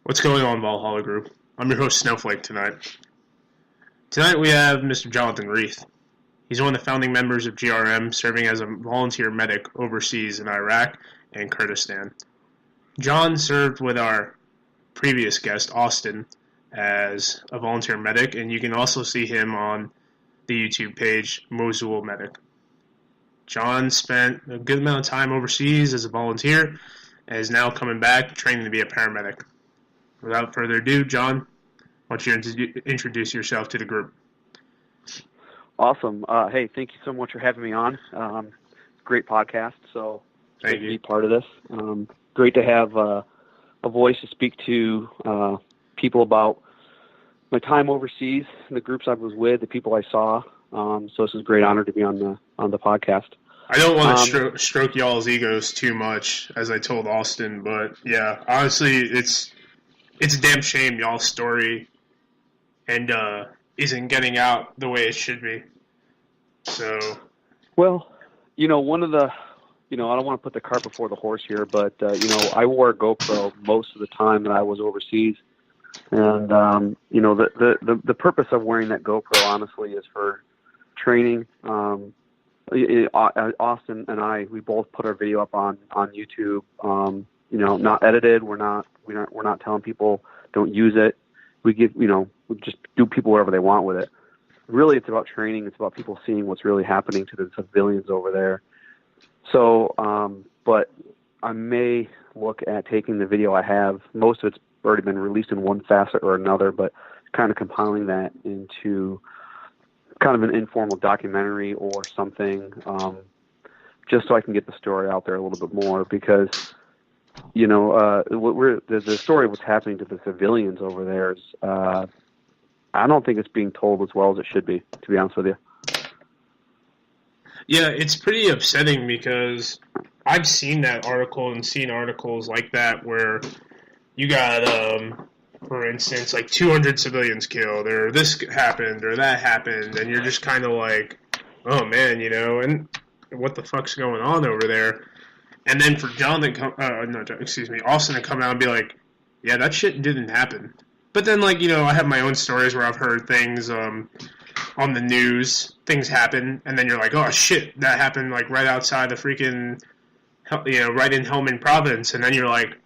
What's going on, Valhalla Group? I'm your host, Snowflake, tonight. Tonight we have Mr. Jonathan Rieth. He's one of the founding members of GRM, serving as a volunteer medic overseas in Iraq and Kurdistan. John served with our previous guest, Austin, as a volunteer medic, and you can also see him on the YouTube page, Mosul Medic. John spent a good amount of time overseas as a volunteer and is now coming back training to be a paramedic. Without further ado, John, why don't you introduce yourself to the group? Awesome. Hey, thank you so much for having me on. Great podcast, so it's great to be part of this. Great to have a voice to speak to people about my time overseas, the groups I was with, the people I saw. So this is a great honor to be on the podcast. I don't want to stroke y'all's egos too much, as I told Austin, but yeah, honestly, it's a damn shame y'all's story and isn't getting out the way it should be. So, well, one of the, I don't want to put the cart before the horse here, but I wore a GoPro most of the time that I was overseas, and the purpose of wearing that GoPro honestly is for training. Austin and I, we both put our video up on YouTube. Not edited. We're not telling people don't use it. We just do people whatever they want with it. Really, it's about training. It's about people seeing what's really happening to the civilians over there. So, but I may look at taking the video I have. Most of it's already been released in one facet or another, but kind of compiling that into kind of an informal documentary or something, just so I can get the story out there a little bit more, because the story of what's happening to the civilians over there is, I don't think it's being told as well as it should be, to be honest with you. Yeah, it's pretty upsetting because I've seen that article and seen articles like that where you got, for instance, like 200 civilians killed, or this happened, or that happened, and you're just kind of like, oh man, and what the fuck's going on over there? And then for Austin to come out and be like, yeah, that shit didn't happen. But then, I have my own stories where I've heard things on the news, things happen, and then you're like, oh shit, that happened right outside the freaking, right in Helmand province, and then you're like,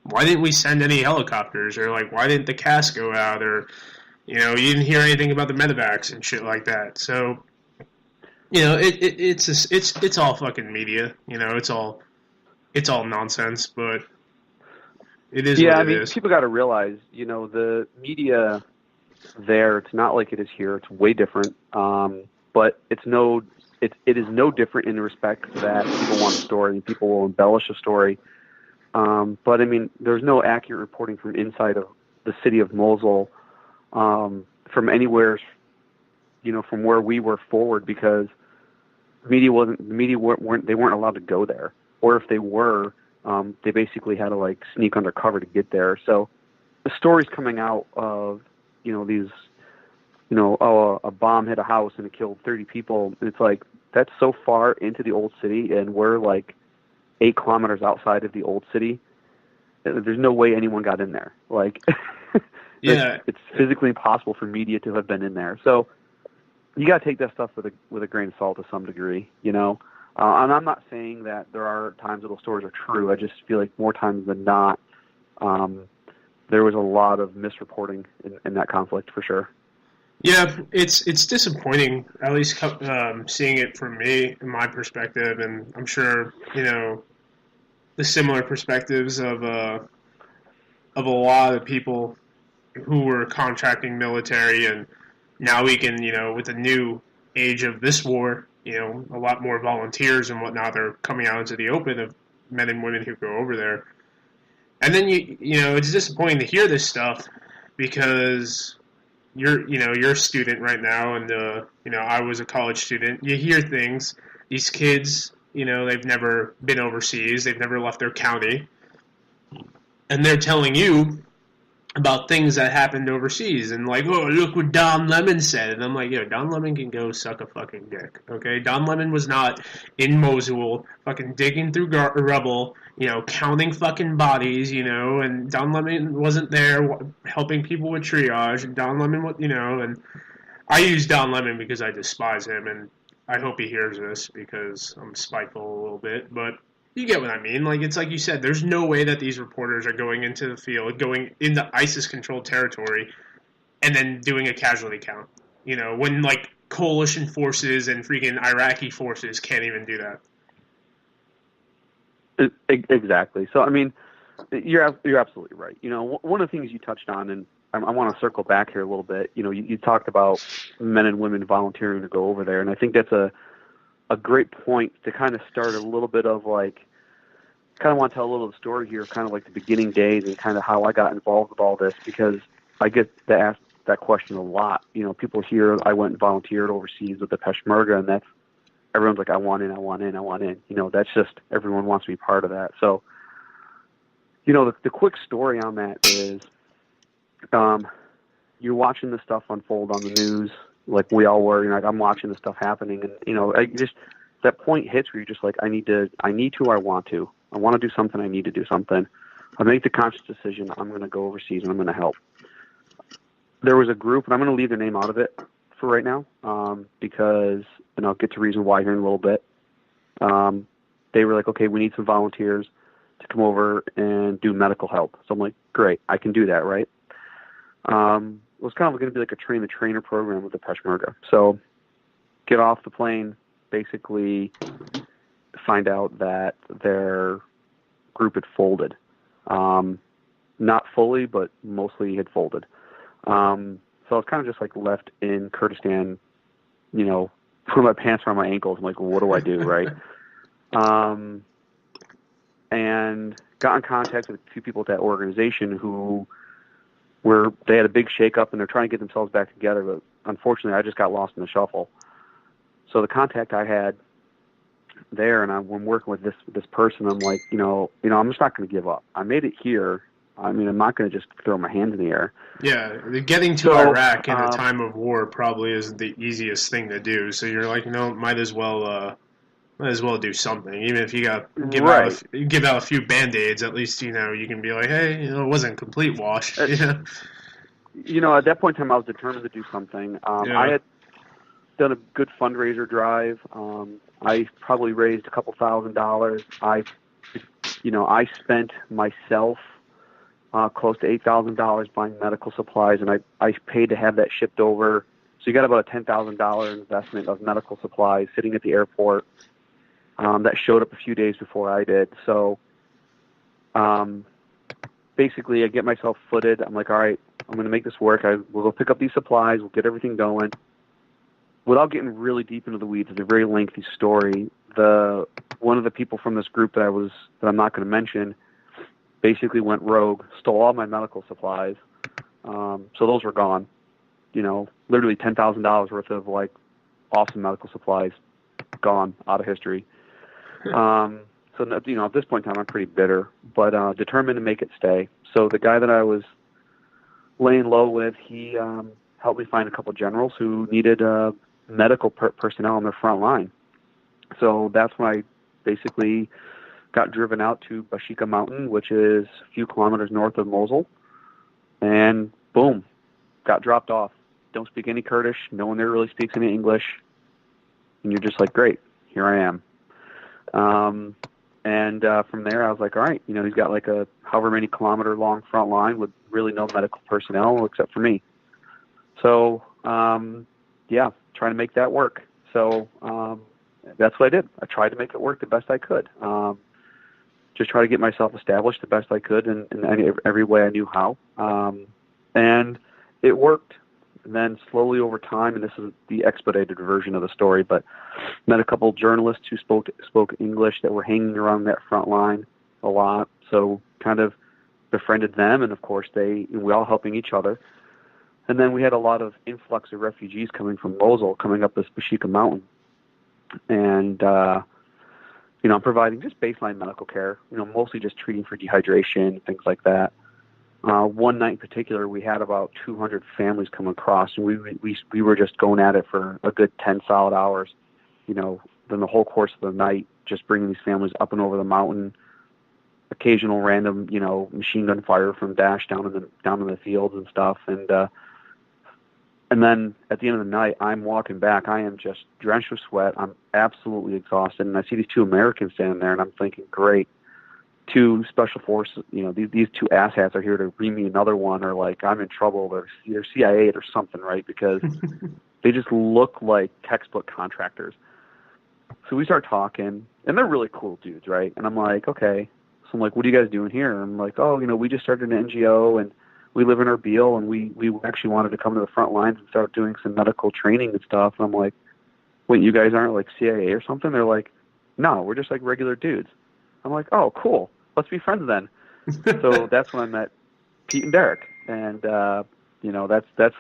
why didn't we send any helicopters, or why didn't the cast go out, or you didn't hear anything about the medevacs and shit like that. So it's all fucking media. It's all nonsense, but it is. Yeah, what it is. People got to realize, the media there. It's not like it is here. It's way different. But it is no different in the respect that people want a story and people will embellish a story. But there's no accurate reporting from inside of the city of Mosul, from anywhere, from where we were forward, because the media weren't allowed to go there, or if they were, they basically had to sneak undercover to get there. So the stories coming out of these, a bomb hit a house and it killed 30 people. It's that's so far into the old city, and we're 8 kilometers outside of the old city. There's no way anyone got in there. Yeah, it's physically impossible for media to have been in there. So you got to take that stuff with a grain of salt to some degree, And I'm not saying that there are times that those stories are true. I just feel like more times than not, there was a lot of misreporting in that conflict, for sure. Yeah, it's disappointing, at least seeing it from me, in my perspective, and I'm sure the similar perspectives of a lot of people who were contracting military, and now we can, with the new age of this war, a lot more volunteers and whatnot are coming out into the open of men and women who go over there. And then it's disappointing to hear this stuff, because you're a student right now, and I was a college student. You hear things, these kids, they've never been overseas, they've never left their county, and they're telling you about things that happened overseas, and like, oh, look what Don Lemon said, and I'm like, yo, Don Lemon can go suck a fucking dick, okay? Don Lemon was not in Mosul, fucking digging through rubble, counting fucking bodies, and Don Lemon wasn't there helping people with triage. Don Lemon, and I use Don Lemon because I despise him, and I hope he hears this because I'm spiteful a little bit, but you get what I mean. Like, it's like you said, there's no way that these reporters are going into the field, going into ISIS-controlled territory, and then doing a casualty count. When, like, coalition forces and freaking Iraqi forces can't even do that. Exactly. So, I mean, you're absolutely right. One of the things you touched on, and I want to circle back here a little bit. You talked about men and women volunteering to go over there, and I think that's a great point to kind of start a little bit of like, kind of want to tell a little of the story here, kind of like the beginning days and kind of how I got involved with all this, because I get to ask that question a lot. People hear I went and volunteered overseas with the Peshmerga, and everyone's like, I want in, I want in, I want in. That's just, everyone wants to be part of that. So, the quick story on that is, you're watching this stuff unfold on the news, like we all were. I'm watching this stuff happening, and that point hits where you're just like, I want to do something. I need to do something. I make the conscious decision. I'm going to go overseas and I'm going to help. There was a group, and I'm going to leave their name out of it for right now, because, and I'll get to reason why here in a little bit. They were like, okay, we need some volunteers to come over and do medical help. So I'm like, great, I can do that, right? It was kind of going to be like a train-the-trainer program with the Peshmerga. So get off the plane, basically find out that their group had folded. Not fully, but mostly had folded. So I was kind of just like left in Kurdistan, putting my pants around my ankles. I'm like, well, what do I do, right? And got in contact with a few people at that organization who they had a big shakeup and they're trying to get themselves back together, but unfortunately I just got lost in the shuffle. So the contact I had there, and when working with this person, I'm like, I'm just not going to give up. I made it here. I mean, I'm not going to just throw my hands in the air. Yeah, getting to Iraq in a time of war probably isn't the easiest thing to do. So you're like, might as well do something, even if you got give out a few Band-Aids. At least you can be like, hey, it wasn't complete wash. At that point in time, I was determined to do something. I had done a good fundraiser drive. I probably raised a couple $1,000s. I spent myself close to $8,000 buying medical supplies, and I paid to have that shipped over. So you got about a $10,000 investment of medical supplies sitting at the airport. That showed up a few days before I did. So basically I get myself footed. I'm like, all right, I'm going to make this work. We'll go pick up these supplies. We'll get everything going. Without getting really deep into the weeds, it's a very lengthy story. One of the people from this group that I'm not going to mention basically went rogue, stole all my medical supplies. So those were gone. Literally $10,000 worth of like awesome medical supplies gone, out of history. So at this point in time, I'm pretty bitter, but determined to make it stay. So the guy that I was laying low with, he helped me find a couple generals who needed medical personnel on their front line. So that's when I basically got driven out to Bashika Mountain, which is a few kilometers north of Mosul, and boom, got dropped off. Don't speak any Kurdish. No one there really speaks any English. And you're just like, great, here I am. And from there, I was like, all right, he's got like a however many kilometer long front line with really no medical personnel except for me. So, trying to make that work. So that's what I did. I tried to make it work the best I could. Just try to get myself established the best I could in every way I knew how. And it worked. And then slowly over time, and this is the expedited version of the story, but met a couple journalists who spoke English that were hanging around that front line a lot. So kind of befriended them, and of course we all helping each other. And then we had a lot of influx of refugees coming from Mosul, coming up this Bashika Mountain. And, I'm providing just baseline medical care, mostly just treating for dehydration, things like that. One night in particular, we had about 200 families come across, and we were just going at it for a good 10 solid hours. Then the whole course of the night, just bringing these families up and over the mountain. Occasional random, machine gun fire from Daesh down in the fields and stuff, and then at the end of the night, I'm walking back. I am just drenched with sweat. I'm absolutely exhausted, and I see these two Americans standing there, and I'm thinking, great. Two special forces, these two asshats are here to bring me another one, or like I'm in trouble. They're CIA or something, right? Because they just look like textbook contractors. So we start talking, and they're really cool dudes, right? And I'm like, okay. So I'm like, what are you guys doing here? And I'm like, oh, we just started an NGO, and we live in Erbil, and we actually wanted to come to the front lines and start doing some medical training and stuff. And I'm like, wait, you guys aren't like CIA or something? They're like, no, we're just like regular dudes. I'm like, oh, cool. Let's be friends then. So that's when I met Pete and Derek. And, that's,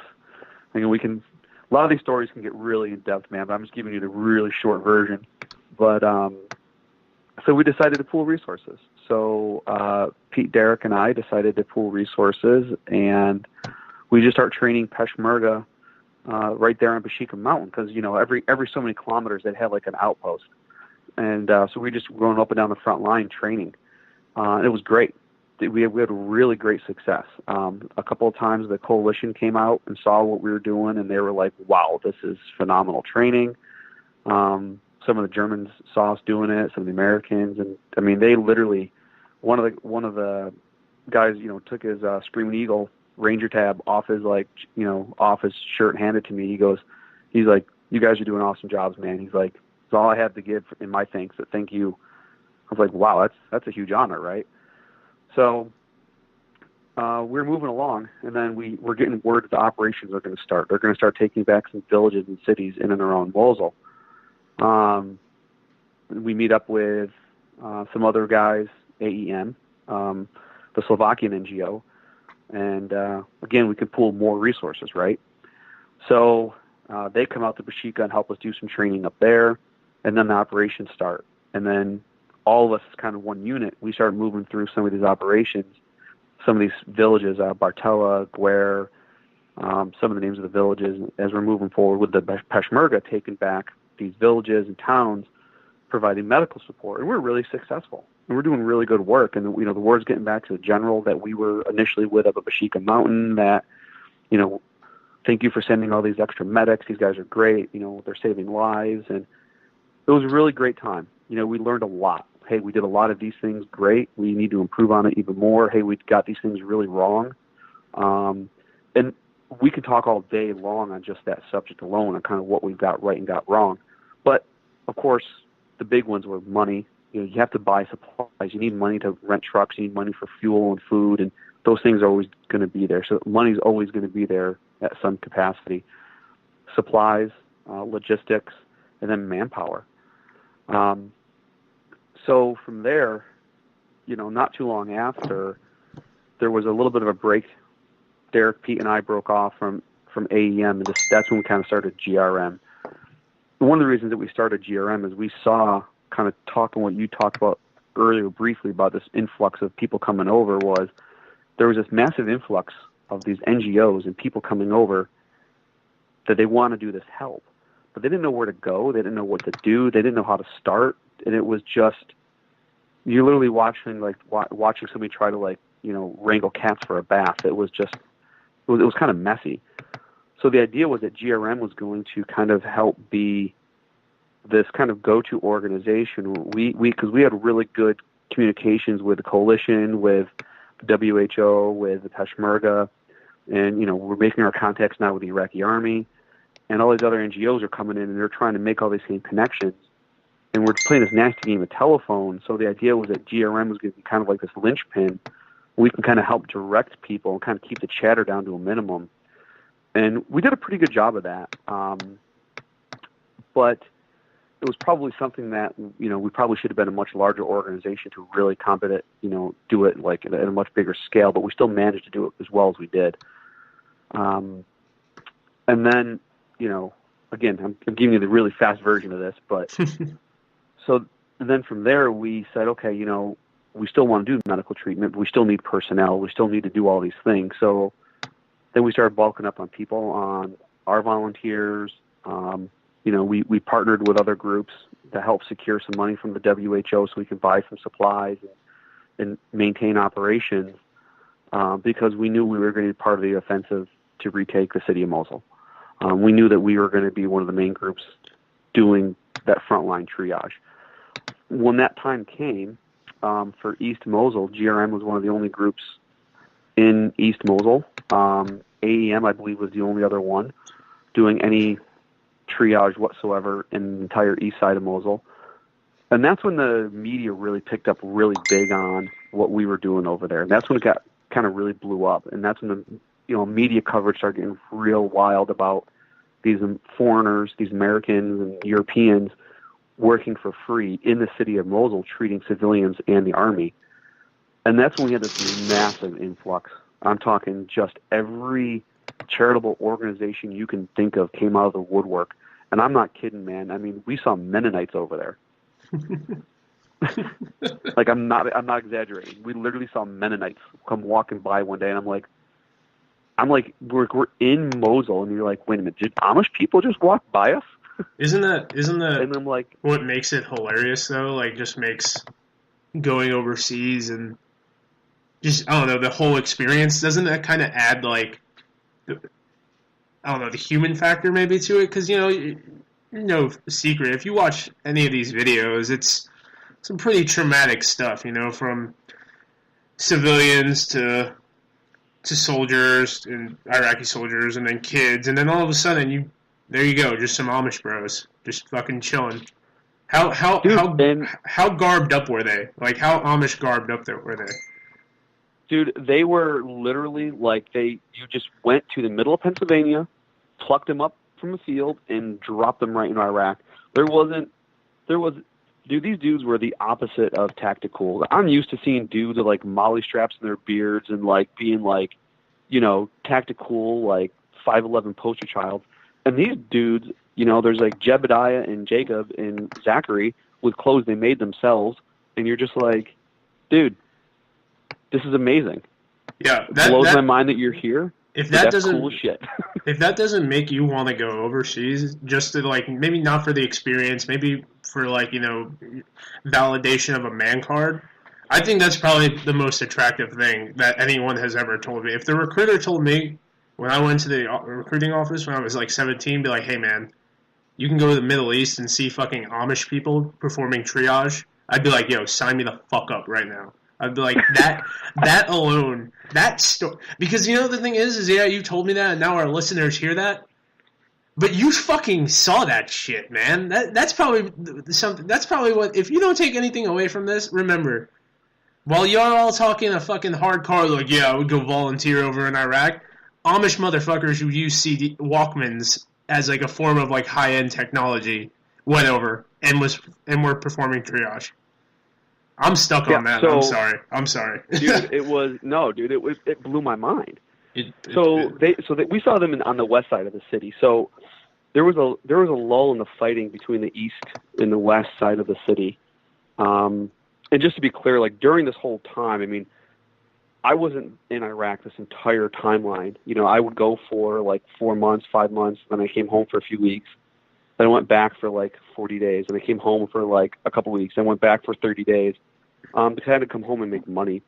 we can, a lot of these stories can get really in depth, man, but I'm just giving you the really short version. But, so we decided to pool resources. So Pete, Derek, and I decided to pool resources, and we just start training Peshmerga right there on Peshmerga Mountain because, every so many kilometers they had like an outpost. And so we just run up and down the front line training. And it was great. We had really great success. A couple of times the coalition came out and saw what we were doing, and they were like, wow, this is phenomenal training. Some of the Germans saw us doing it, some of the Americans, and they literally, one of the guys, took his Screaming Eagle Ranger tab off his off his shirt and handed it to me. He's like, you guys are doing awesome jobs, man. He's like, it's all I have to give in my thanks. So thank you. I was like, wow, that's a huge honor, right? So we're moving along, and then we're getting word that the operations are going to start. They're going to start taking back some villages and cities in and around Mosul. We meet up with some other guys, AEM, the Slovakian NGO, and again, we could pool more resources, right? So they come out to Peshmerga and help us do some training up there, and then the operations start. And then all of us as kind of one unit, we start moving through some of these operations, some of these villages, Bartella, Guer, some of the names of the villages, as we're moving forward with the Peshmerga taking back these villages and towns, providing medical support. And we're really successful. And we're doing really good work. And, the word's getting back to the general that we were initially with up at Peshmerga Mountain that, thank you for sending all these extra medics. These guys are great. They're saving lives. And it was a really great time. We learned a lot. Hey, we did a lot of these things great. We need to improve on it even more. Hey, we got these things really wrong. And we could talk all day long on just that subject alone on kind of what we've got right and got wrong. But, of course, the big ones were money. You have to buy supplies. You need money to rent trucks. You need money for fuel and food, and those things are always going to be there. So money's always going to be there at some capacity. Supplies, logistics, and then manpower. So from there, not too long after, there was a little bit of a break. Derek, Pete, and I broke off from AEM, and that's when we kind of started GRM. One of the reasons that we started GRM is we saw, kind of talking what you talked about earlier briefly about this influx of people coming over, was there was this massive influx of these NGOs and people coming over that they want to do this help. But they didn't know where to go. They didn't know what to do. They didn't know how to start. And it was just, you're literally watching somebody try to wrangle cats for a bath. It was kind of messy. So the idea was that GRM was going to kind of help be this kind of go-to organization. Because we had really good communications with the coalition, with the WHO, with the Peshmerga, and we're making our contacts now with the Iraqi army, and all these other NGOs are coming in and they're trying to make all these same connections. And we're playing this nasty game of telephone. So the idea was that GRM was going to be kind of like this linchpin. We can kind of help direct people and kind of keep the chatter down to a minimum. And we did a pretty good job of that. But it was probably something that, we probably should have been a much larger organization to really combat it, do it like at a much bigger scale, but we still managed to do it as well as we did. And then, again, I'm giving you the really fast version of this, but so and then from there we said, okay, we still want to do medical treatment, but we still need personnel. We still need to do all these things. So then we started bulking up on people, on our volunteers. We partnered with other groups to help secure some money from the WHO so we could buy some supplies and maintain operations because we knew we were going to be part of the offensive to retake the city of Mosul. We knew that we were going to be one of the main groups doing that frontline triage. When that time came for East Mosul, GRM was one of the only groups in East Mosul. AEM, I believe, was the only other one doing any triage whatsoever in the entire east side of Mosul. And that's when the media really picked up really big on what we were doing over there. And that's when it got kind of really blew up. And that's when the media coverage started getting real wild about these foreigners, these Americans and Europeans working for free in the city of Mosul, treating civilians and the army. And that's when we had this massive influx. I'm talking just every charitable organization you can think of came out of the woodwork. And I'm not kidding, man. I mean, we saw Mennonites over there. Like, I'm not exaggerating. We literally saw Mennonites come walking by one day, and I'm like, we're in Mosul, and you're like, wait a minute, did Amish people just walk by us? Isn't that and I'm like, what makes it hilarious though? Like, just makes going overseas and just, I don't know, the whole experience, doesn't that kind of add like, I don't know, the human factor maybe to it? Because, no secret, if you watch any of these videos, it's some pretty traumatic stuff, from civilians to soldiers and Iraqi soldiers and then kids, and then all of a sudden there you go, just some Amish bros just fucking chilling. How garbed up were they? Like, how Amish garbed up were they? Dude, they were literally like you just went to the middle of Pennsylvania, plucked them up from a field, and dropped them right into Iraq. Dude, these dudes were the opposite of tactical. I'm used to seeing dudes with like molly straps in their beards and like being like, tactical, like 5'11" poster child. And these dudes, there's like Jebediah and Jacob and Zachary with clothes they made themselves, and you're just like, dude, this is amazing. Yeah, it blows my mind that you're here. That's cool shit. If that doesn't make you want to go overseas, just to like, maybe not for the experience, maybe for like, validation of a man card, I think that's probably the most attractive thing that anyone has ever told me. If the recruiter told me when I went to the recruiting office when I was like 17, be like, hey man, you can go to the Middle East and see fucking Amish people performing triage, I'd be like, yo, sign me the fuck up right now. I'd be like, that alone, that story. Because, the thing is yeah, you told me that, and now our listeners hear that. But you fucking saw that shit, man. That's probably something. That's probably what, if you don't take anything away from this, remember, while you're all talking a fucking hardcore, like, yeah, I would go volunteer over in Iraq, Amish motherfuckers who use CD Walkmans as like a form of like high-end technology went over and were performing triage. I'm stuck on that. So, I'm sorry. Dude, it blew my mind. We saw them on the west side of the city. So there was a lull in the fighting between the east and the west side of the city. And just to be clear, like during this whole time, I mean, I wasn't in Iraq this entire timeline. I would go for like 4 months, 5 months, then I came home for a few weeks. Then I went back for like 40 days, and I came home for like a couple weeks. I went back for 30 days. Because I had to come home and make money.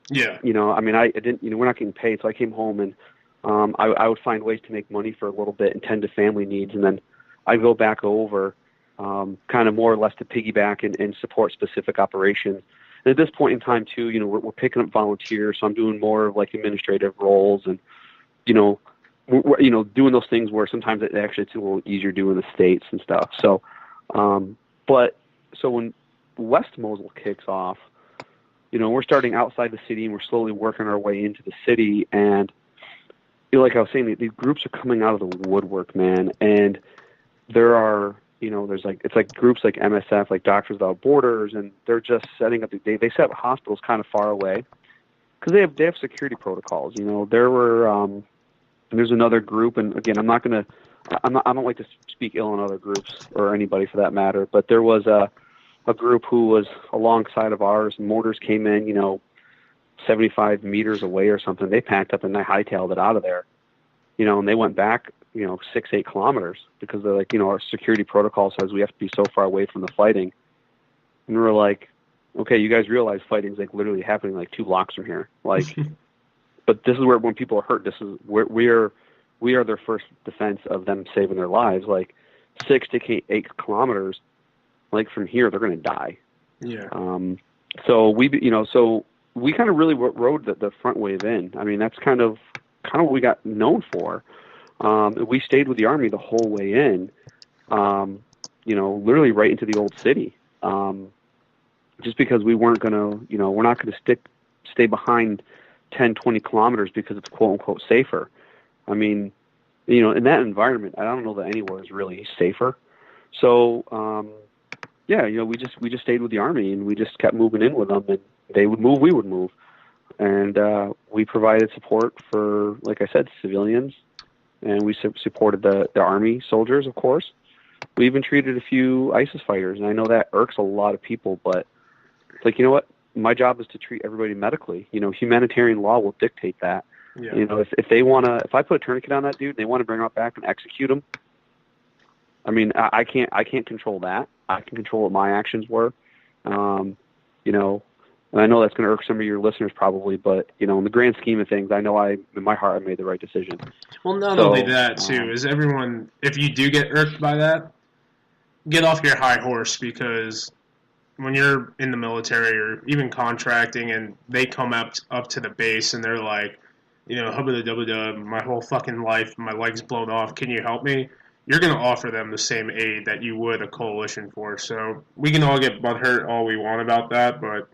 Yeah. I didn't, we're not getting paid, so I came home and I would find ways to make money for a little bit and tend to family needs, and then I'd go back over kind of more or less to piggyback and support specific operations. And at this point in time, too, we're picking up volunteers, so I'm doing more of like administrative roles and, we're doing those things where sometimes it's a little easier doing the States and stuff. So, so when West Mosul kicks off, we're starting outside the city and we're slowly working our way into the city. And like I was saying, these groups are coming out of the woodwork, man. And there are, it's like groups like MSF, like Doctors Without Borders, and they're just setting up. They set up hospitals kind of far away because they have security protocols. There's another group, and again, I don't like to speak ill on other groups or anybody for that matter, but there was a group who was alongside of ours. Mortars came in, 75 meters away or something. They packed up and they hightailed it out of there, and they went back, 6-8 kilometers because they're like, our security protocol says we have to be so far away from the fighting. And we're like, okay, you guys realize fighting's like literally happening like 2 blocks from here. Like, but this is where when people are hurt, this is where we are their first defense of them saving their lives. Like 6 to 8 kilometers, like from here, they're going to die. Yeah. So we kind of really rode the front wave in. I mean, that's kind of what we got known for. We stayed with the Army the whole way in, literally right into the old city. Just because we weren't going to, we're not going to stay behind 10, 20 kilometers because it's quote unquote safer. I mean, in that environment, I don't know that anywhere is really safer. So, we just stayed with the Army and we just kept moving in with them, and they would move, we would move. And, we provided support for, like I said, civilians, and we supported the Army soldiers, of course. We even treated a few ISIS fighters, and I know that irks a lot of people, but it's like, you know what? My job is to treat everybody medically. Humanitarian law will dictate that. Yeah. If they want to, if I put a tourniquet on that dude and they want to bring him back and execute him, I mean, I can't control that. I can control what my actions were. And I know that's going to irk some of your listeners probably, but, in the grand scheme of things, I know in my heart I made the right decision. Well, not only that, too, is everyone, if you do get irked by that, get off your high horse, because when you're in the military or even contracting and they come up to the base and they're like, hubba-da-dubba-dub, my whole fucking life, my leg's blown off, can you help me? You're going to offer them the same aid that you would a coalition force. So we can all get butthurt all we want about that, but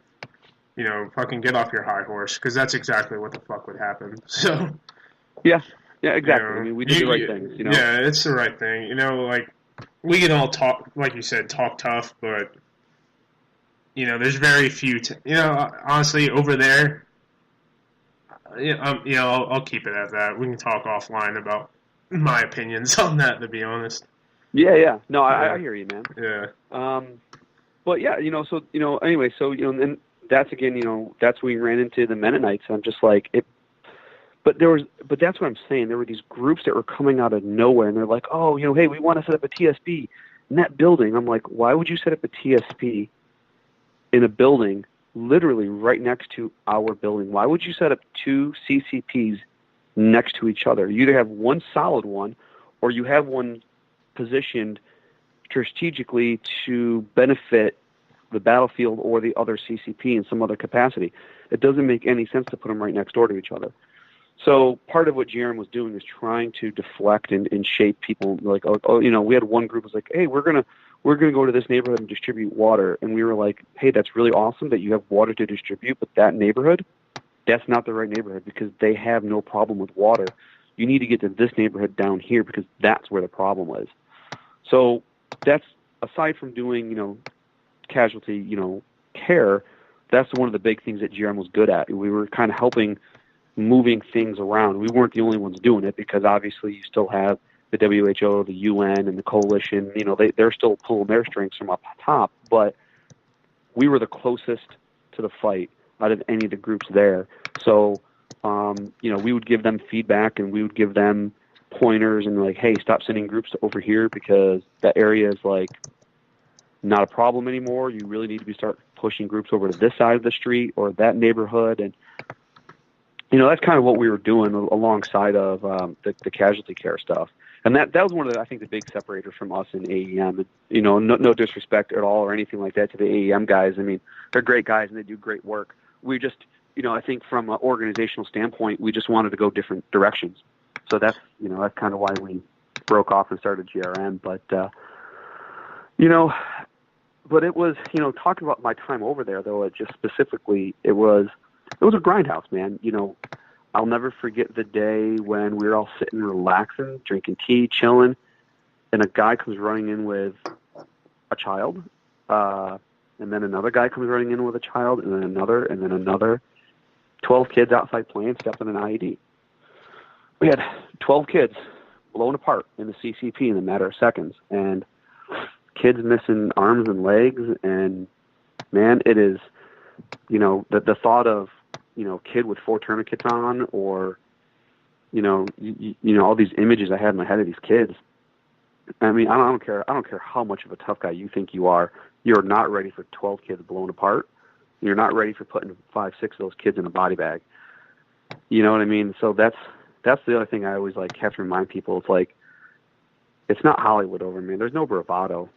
fucking get off your high horse, because that's exactly what the fuck would happen. So, yeah, exactly. I mean, we did the right things. Yeah, it's the right thing. Like we can all talk, like you said, talk tough, but there's very few. Honestly, over there, I'll keep it at that. We can talk offline about my opinions on that, to be honest. Yeah. No, I hear you, man. Yeah. But yeah, anyway, so and that's again, that's when we ran into the Mennonites. I'm just like it. But that's what I'm saying. There were these groups that were coming out of nowhere, and they're like, oh, hey, we want to set up a TSP in that building. I'm like, why would you set up a TSP in a building literally right next to our building? Why would you set up 2 CCPs next to each other? You either have one solid one, or you have one positioned strategically to benefit the battlefield or the other CCP in some other capacity. It doesn't make any sense to put them right next door to each other. So part of what GRM was doing is trying to deflect and shape people. Like, we had one group was like, hey, we're gonna go to this neighborhood and distribute water, and we were like, hey, that's really awesome that you have water to distribute, but that neighborhood, that's not the right neighborhood, because they have no problem with water. You need to get to this neighborhood down here, because that's where the problem is. So that's, aside from doing, casualty, care, that's one of the big things that GRM was good at. We were kind of helping moving things around. We weren't the only ones doing it, because obviously you still have the WHO, the UN, and the coalition. They're still pulling their strings from up top, but we were the closest to the fight out of any of the groups there. So, we would give them feedback, and we would give them pointers and like, hey, stop sending groups over here, because that area is like not a problem anymore. You really need to start pushing groups over to this side of the street or that neighborhood. And, that's kind of what we were doing alongside of the casualty care stuff. And that was one of the, I think, the big separators from us in AEM. No disrespect at all or anything like that to the AEM guys. I mean, they're great guys and they do great work. We just, I think from an organizational standpoint, we just wanted to go different directions. So that's kind of why we broke off and started GRM. But, but it was, talking about my time over there, though, it just specifically, it was a grindhouse, man. I'll never forget the day when we were all sitting, relaxing, drinking tea, chilling, and a guy comes running in with a child, and then another guy comes running in with a child, and then another. 12 kids outside playing, stepped on an IED. We had 12 kids blown apart in the CCP in a matter of seconds, and kids missing arms and legs, and man, it is, the thought of, kid with 4 tourniquets on, or, all these images I had in my head of these kids. I mean, I don't care how much of a tough guy you think you are. You're not ready for 12 kids blown apart. You're not ready for putting 5, 6 of those kids in a body bag. You know what I mean? So that's the other thing I always have to remind people. It's like, it's not Hollywood over, man. There's no bravado.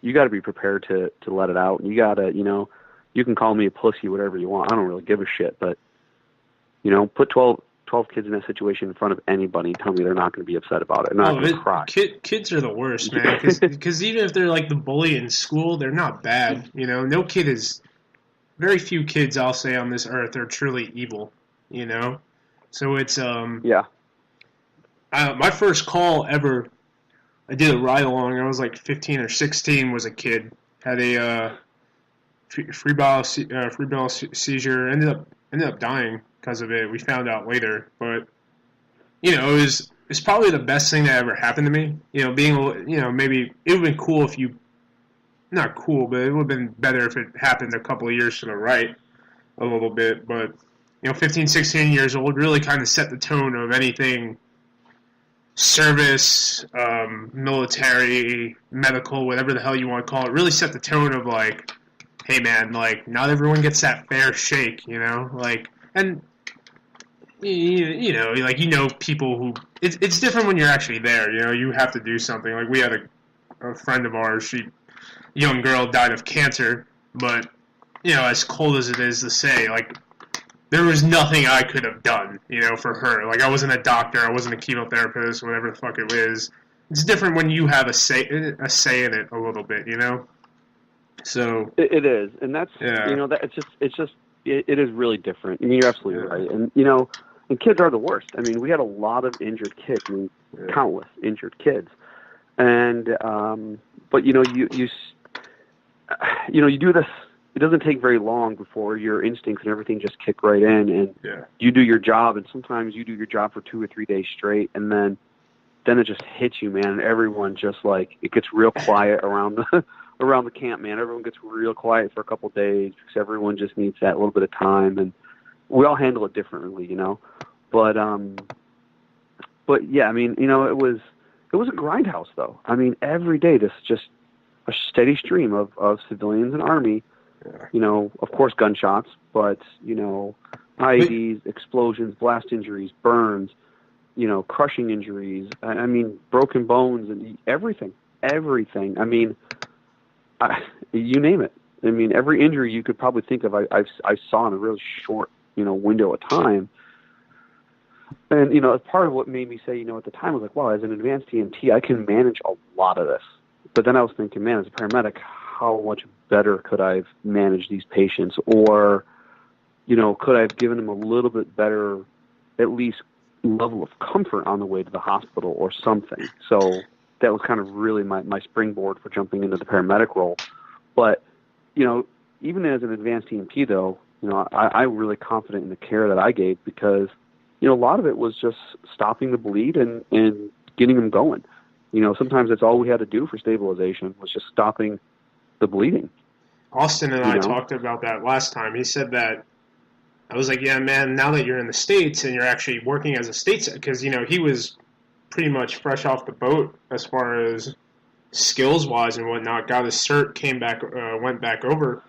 You got to be prepared to let it out. And you got to, you can call me a pussy, whatever you want. I don't really give a shit. But, put 12 kids in that situation in front of anybody and tell me they're not going to be upset about it. They're not going to cry. Kids are the worst, man. Because even if they're like the bully in school, they're not bad. No kid is... Very few kids, I'll say, on this earth are truly evil, So it's... Yeah. My first call ever, I did a ride-along. I was like 15 or 16, was a kid. Had a febrile seizure. Ended up dying because of it. We found out later. But, it's probably the best thing that ever happened to me. Maybe it would have been cool if you... Not cool, but it would have been better if it happened a couple of years to the right a little bit. But, 15, 16 years old really kind of set the tone of anything service, military, medical, whatever the hell you want to call it. Really set the tone of like, hey man, like not everyone gets that fair shake, and people who it's different when you're actually there. You have to do something. Like we had a friend of ours, young girl died of cancer, but, as cold as it is to say, like, there was nothing I could have done, for her. Like, I wasn't a doctor, I wasn't a chemotherapist, whatever the fuck it is. It's different when you have a say in it a little bit, So... It is, and that's, it is really different. I mean, you're absolutely right. And, and kids are the worst. I mean, we had a lot of injured kids, countless injured kids. And, but, you do this, it doesn't take very long before your instincts and everything just kick right in, and you do your job, and sometimes you do your job for 2 or 3 days straight, and then it just hits you, man, and everyone just, it gets real quiet around the camp, man. Everyone gets real quiet for a couple of days because everyone just needs that little bit of time, and we all handle it differently, But yeah, I mean, it was a grindhouse, though. I mean, every day, this just a steady stream of civilians and Army, of course gunshots, but, IEDs, explosions, blast injuries, burns, crushing injuries, I mean, broken bones and everything. I mean, you name it. I mean, every injury you could probably think of, I saw in a really short, window of time. And, part of what made me say, at the time, I was like, wow, as an advanced EMT, I can manage a lot of this. But then I was thinking, man, as a paramedic, how much better could I have managed these patients? Or, could I have given them a little bit better, at least, level of comfort on the way to the hospital or something? So that was kind of really my springboard for jumping into the paramedic role. But, even as an advanced EMT, though, I'm really confident in the care that I gave because, a lot of it was just stopping the bleed and getting them going. Sometimes that's all we had to do for stabilization was just stopping the bleeding. Austin and I talked about that last time. He said that, I was like, yeah, man, now that you're in the States and you're actually working as a States, because, he was pretty much fresh off the boat as far as skills-wise and whatnot, got his cert, came back, went back over.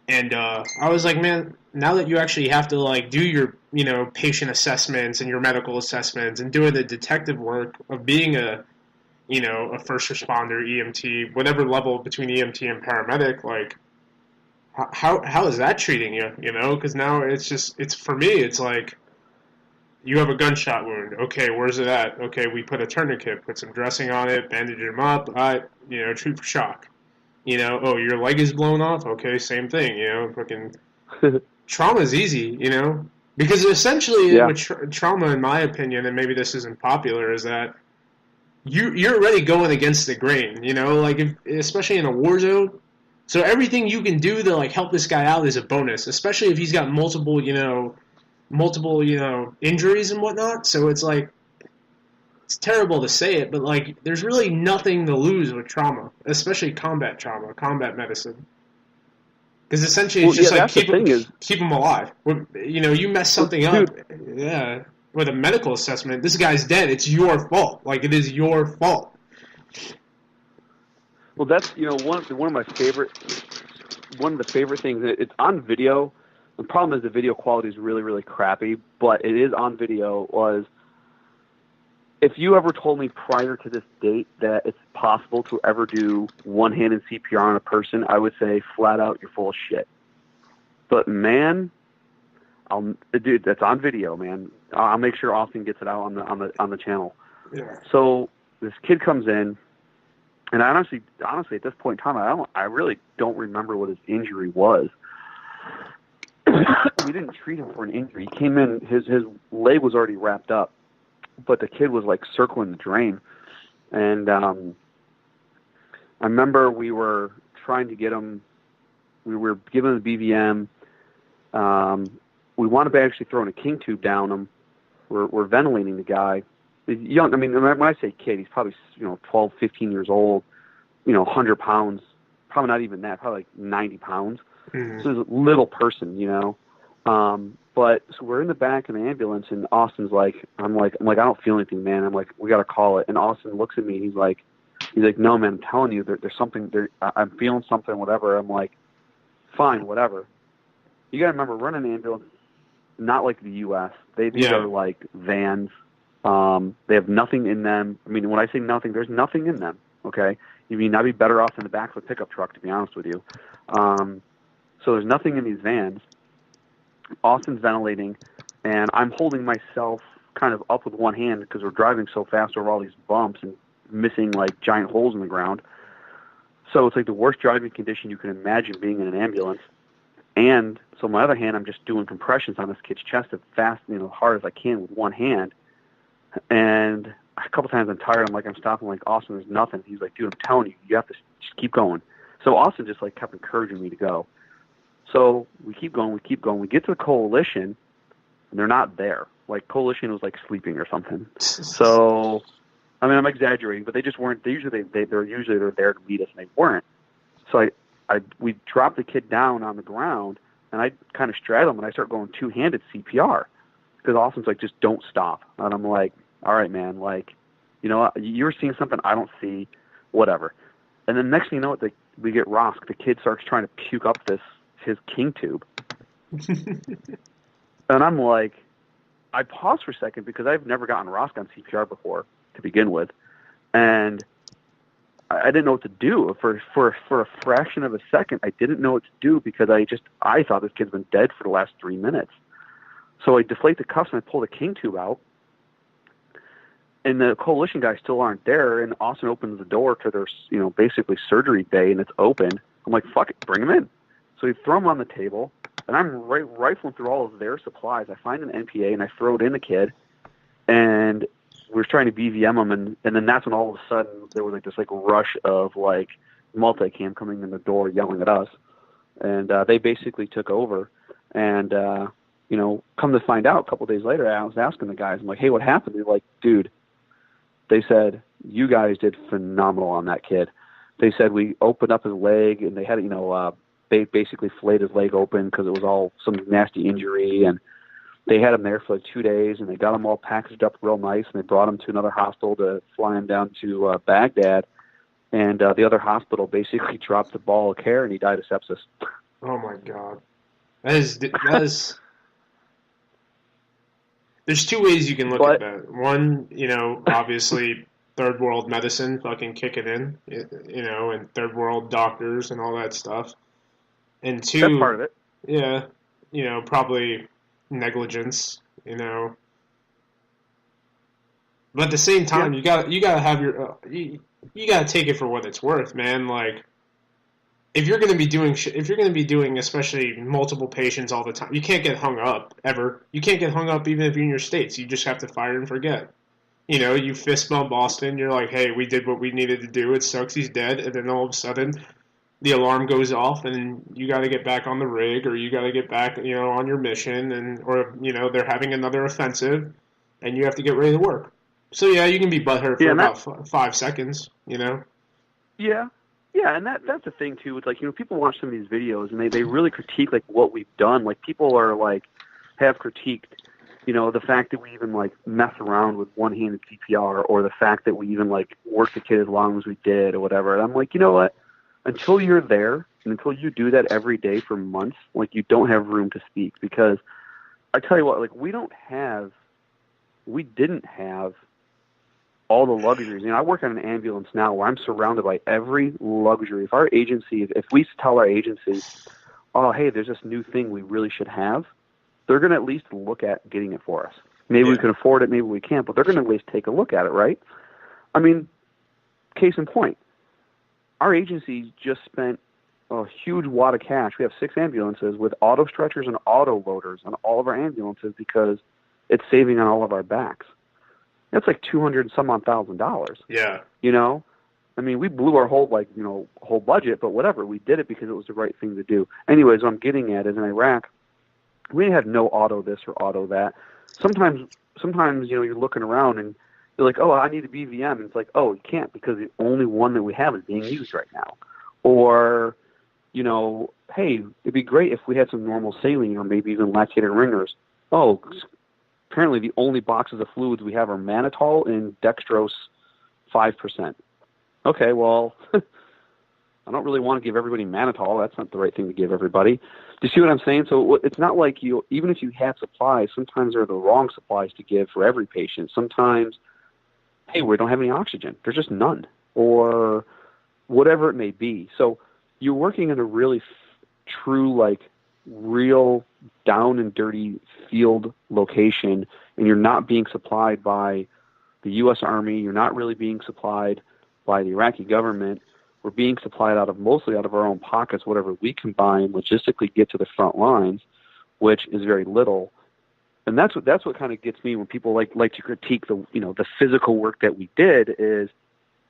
And I was like, man, now that you actually have to, do your, patient assessments and your medical assessments and doing the detective work of being a first responder, EMT, whatever level between EMT and paramedic, how is that treating you, Because now it's for me, it's like, you have a gunshot wound. Okay, where's it at? Okay, we put a tourniquet, put some dressing on it, bandage him up, treat for shock. Your leg is blown off? Okay, same thing, fucking trauma is easy, Because essentially, with trauma, in my opinion, and maybe this isn't popular, is that you're already going against the grain, especially in a war zone. So everything you can do to help this guy out is a bonus, especially if he's got multiple injuries and whatnot. So it's like it's terrible to say it, but like there's really nothing to lose with trauma, especially combat trauma, combat medicine. Because essentially it's just like keep them alive. You know, you mess something up, yeah, with a medical assessment, this guy's dead. It's your fault. Like, it is your fault. Well, that's, you know, one of the favorite things. It's on video. The problem is the video quality is really, really crappy, but it is on video. Was if you ever told me prior to this date that it's possible to ever do one-handed CPR on a person, I would say flat out, you're full of shit. But man, dude, that's on video, man. I'll make sure Austin gets it out on the channel. Yeah. So this kid comes in, and honestly, at this point in time, I really don't remember what his injury was. We didn't treat him for an injury. He came in, his leg was already wrapped up, but the kid was like circling the drain. And I remember we were trying to get him, we were giving him the BVM. We wanted to actually throw in a king tube down him. We're ventilating the guy. Young, I mean, when I say kid, he's probably, 12, 15 years old, 100 pounds, probably not even that, probably like 90 pounds. Mm-hmm. So he's a little person, But so we're in the back of the ambulance, and Austin's like, I'm like, I don't feel anything, man. I'm like, we got to call it. And Austin looks at me, and he's like, no, man, I'm telling you, there's something there. I'm feeling something, whatever. I'm like, fine, whatever. You got to remember, running an ambulance, not like the U.S. These are like vans. They have nothing in them. I mean, when I say nothing, there's nothing in them. Okay, you mean I'd be better off in the back of a pickup truck, to be honest with you. So there's nothing in these vans. Austin's ventilating, and I'm holding myself kind of up with one hand because we're driving so fast over all these bumps and missing like giant holes in the ground. So it's like the worst driving condition you can imagine being in an ambulance. And so on my other hand, I'm just doing compressions on this kid's chest as fast, hard as I can with one hand. And a couple times I'm tired. I'm stopping. I'm like, Austin, there's nothing. He's like, dude, I'm telling you, you have to just keep going. So Austin just like kept encouraging me to go. So we keep going. We get to the coalition, and they're not there. Like, coalition was like sleeping or something. So, I mean, I'm exaggerating, but they just weren't. They're usually there to meet us, and they weren't. So we dropped the kid down on the ground, and I kind of straddle him, and I start going two-handed CPR because Austin's like, just don't stop. And I'm like, all right, man, like, you're seeing something I don't see, whatever. And then next thing you know, we get rosked. The kid starts trying to puke up his king tube. And I'm like, I pause for a second because I've never gotten rosked on CPR before to begin with. And I didn't know what to do. For a fraction of a second, I didn't know what to do because I thought this kid's been dead for the last 3 minutes. So I deflate the cuffs and I pull the king tube out. And the coalition guys still aren't there, and Austin opens the door to their, basically surgery bay, and it's open. I'm like, fuck it, bring him in. So we throw him on the table, and I'm rifling through all of their supplies. I find an NPA, and I throw it in the kid, and we're trying to BVM him, and then that's when all of a sudden there was like this like rush of like multicam coming in the door yelling at us, and they basically took over. And come to find out, a couple of days later, I was asking the guys, I'm like, hey, what happened? They're like, dude. They said, you guys did phenomenal on that kid. They said we opened up his leg, and they had, they basically flayed his leg open because it was all some nasty injury, and they had him there for like 2 days, and they got him all packaged up real nice, and they brought him to another hospital to fly him down to Baghdad, and the other hospital basically dropped the ball of care, and he died of sepsis. Oh, my God. That is There's two ways you can look at that. One, obviously third world medicine fucking kicking in, and third world doctors and all that stuff. And two, that's part of it. Yeah, probably negligence, But at the same time, you gotta have your you gotta take it for what it's worth, man. Like, if you're going to be doing especially multiple patients all the time, you can't get hung up ever. You can't get hung up even if you're in your states. You just have to fire and forget. You fist bump Boston. You're like, hey, we did what we needed to do. It sucks. He's dead. And then all of a sudden, the alarm goes off, and you got to get back on the rig, or you got to get back, on your mission, or they're having another offensive, and you have to get ready to work. So yeah, you can be butthurt for Yeah, and about 5 seconds, you know? yeah, yeah, and that's the thing too. It's like, people watch some of these videos and they really critique like what we've done. Like people are like have critiqued, the fact that we even like mess around with one-handed CPR, or the fact that we even like work the kid as long as we did or whatever. And I'm like, you know what? Until you're there and until you do that every day for months, like you don't have room to speak, because I tell you what, like we didn't have all the luxuries. I work on an ambulance now where I'm surrounded by every luxury. If we tell our agency, oh, hey, there's this new thing we really should have, they're going to at least look at getting it for us. Maybe we can afford it, maybe we can't, but they're going to at least take a look at it, right? I mean, case in point, our agency just spent a huge wad of cash. We have 6 ambulances with auto stretchers and auto loaders on all of our ambulances because it's saving on all of our backs. That's like $200,000. Yeah. I mean, we blew our whole budget, but whatever. We did it because it was the right thing to do. Anyways, what I'm getting at is in Iraq, we had no auto this or auto that. Sometimes, you're looking around and you're like, oh, I need a BVM. And it's like, oh, you can't because the only one that we have is being used right now. Or, hey, it'd be great if we had some normal saline or maybe even lactated ringers. Oh, apparently the only boxes of fluids we have are mannitol and dextrose 5%. Okay, well, I don't really want to give everybody mannitol. That's not the right thing to give everybody. Do you see what I'm saying? So it's not like even if you have supplies, sometimes they're the wrong supplies to give for every patient. Sometimes, hey, we don't have any oxygen. There's just none, or whatever it may be. So you're working in a really true, like, real down and dirty field location, and you're not being supplied by the U.S. Army. You're not really being supplied by the Iraqi government. We're being supplied mostly out of our own pockets, whatever we can buy and logistically get to the front lines, which is very little. And that's what kind of gets me when people like to critique the physical work that we did is,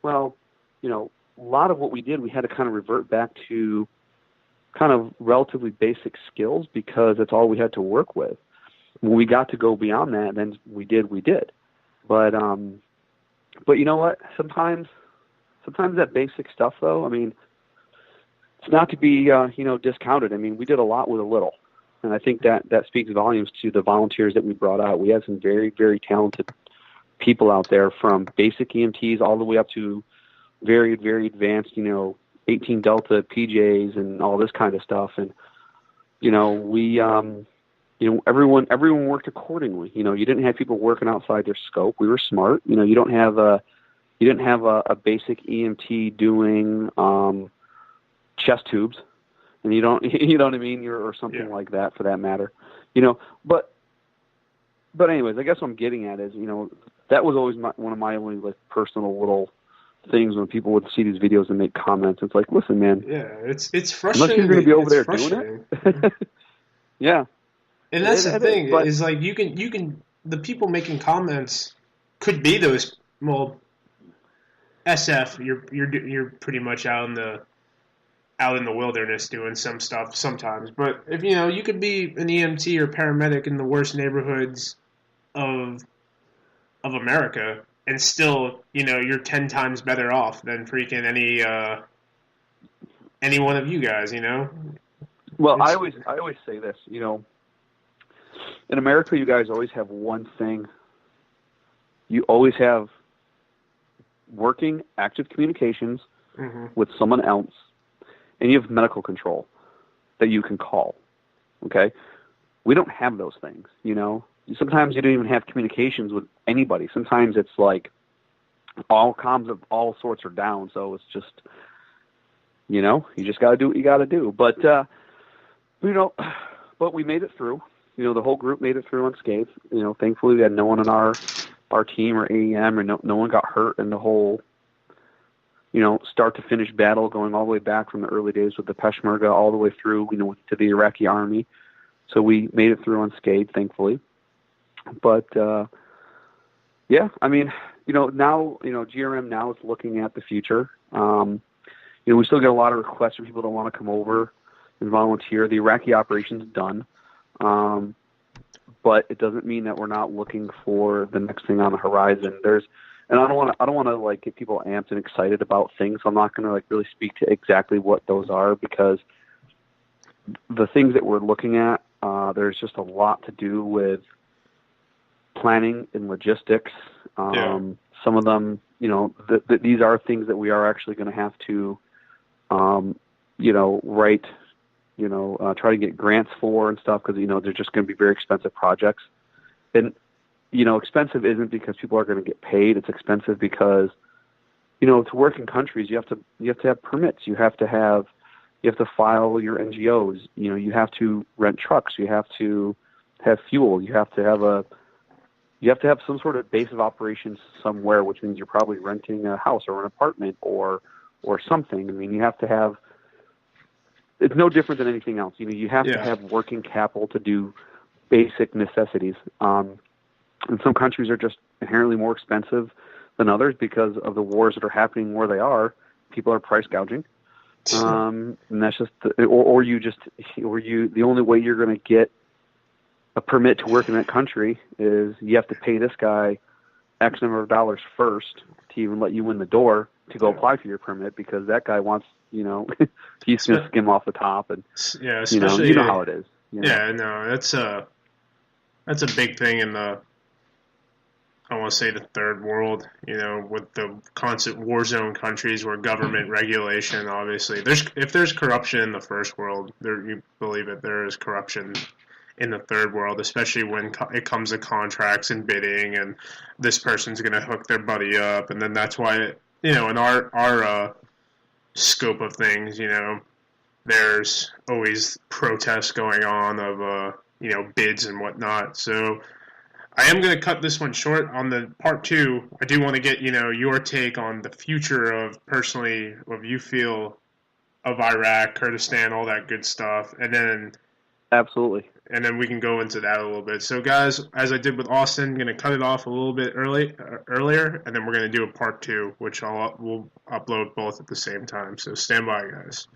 well, a lot of what we did, we had to kind of revert back to kind of relatively basic skills because that's all we had to work with. When we got to go beyond that, then we did. But you know what? Sometimes that basic stuff, though, I mean, it's not to be, discounted. I mean, we did a lot with a little. And I think that speaks volumes to the volunteers that we brought out. We had some very, very talented people out there, from basic EMTs all the way up to very, very advanced, 18 Delta PJs and all this kind of stuff. And, we, everyone worked accordingly. You didn't have people working outside their scope. We were smart. You didn't have a basic EMT doing chest tubes, and you don't you know what I mean, or something like that for that matter. But anyways, I guess what I'm getting at is that was always one of my only like personal little things when people would see these videos and make comments. It's like, listen, man. Yeah, it's frustrating. Unless you're going to be over there doing it. Yeah. And that's the thing, is like you can the people making comments could be those, well, SF, you're pretty much out in the wilderness doing some stuff sometimes. But if you could be an EMT or paramedic in the worst neighborhoods of America, and still, you're 10 times better off than freaking any one of you guys, Well, I always say this, in America, you guys always have one thing. You always have working active communications with someone else, and you have medical control that you can call. Okay? We don't have those things, Sometimes you don't even have communications with anybody. Sometimes it's like all comms of all sorts are down, so it's just, you just got to do what you got to do. But, but we made it through. The whole group made it through unscathed. Thankfully we had no one on our team or AEM, or no one got hurt in the whole, start to finish battle, going all the way back from the early days with the Peshmerga all the way through, to the Iraqi army. So we made it through unscathed, thankfully. But, yeah, I mean, now, GRM now is looking at the future. We still get a lot of requests from people that want to come over and volunteer. The Iraqi operation's done. but it doesn't mean that we're not looking for the next thing on the horizon. And I don't want to like get people amped and excited about things. So I'm not going to like really speak to exactly what those are, because the things that we're looking at, there's just a lot to do with planning and logistics. Some of them, these are things that we are actually going to have to, write, try to get grants for and stuff, because, they're just going to be very expensive projects. And, expensive isn't because people are going to get paid. It's expensive because, to work in countries, you have to have permits. You have to file your NGOs. You have to rent trucks. You have to have fuel. You have to have some sort of base of operations somewhere, which means you're probably renting a house or an apartment or something. I mean, you have to have. It's no different than anything else. You have to have working capital to do basic necessities. And some countries are just inherently more expensive than others because of the wars that are happening where they are. People are price gouging. And that's just, the only way you're going to get a permit to work in that country is you have to pay this guy X number of dollars first to even let you in the door to go apply for your permit, because that guy wants, he's going to skim off the top, and especially, you know how it is. Yeah, no, that's a big thing in I want to say the third world, with the constant war zone countries where government regulation, obviously, if there's corruption in the first world, you believe it, there is corruption in the third world, especially when it comes to contracts and bidding, and this person's going to hook their buddy up, and then that's why, in our scope of things, there's always protests going on of, bids and whatnot. So I am going to cut this one short. On the part 2, I do want to get, your take on the future of, personally, what you feel of Iraq, Kurdistan, all that good stuff. And then absolutely. And then we can go into that a little bit. So, guys, as I did with Austin, I'm going to cut it off a little bit earlier, and then we're going to do a part 2, which we'll upload both at the same time. So stand by, guys.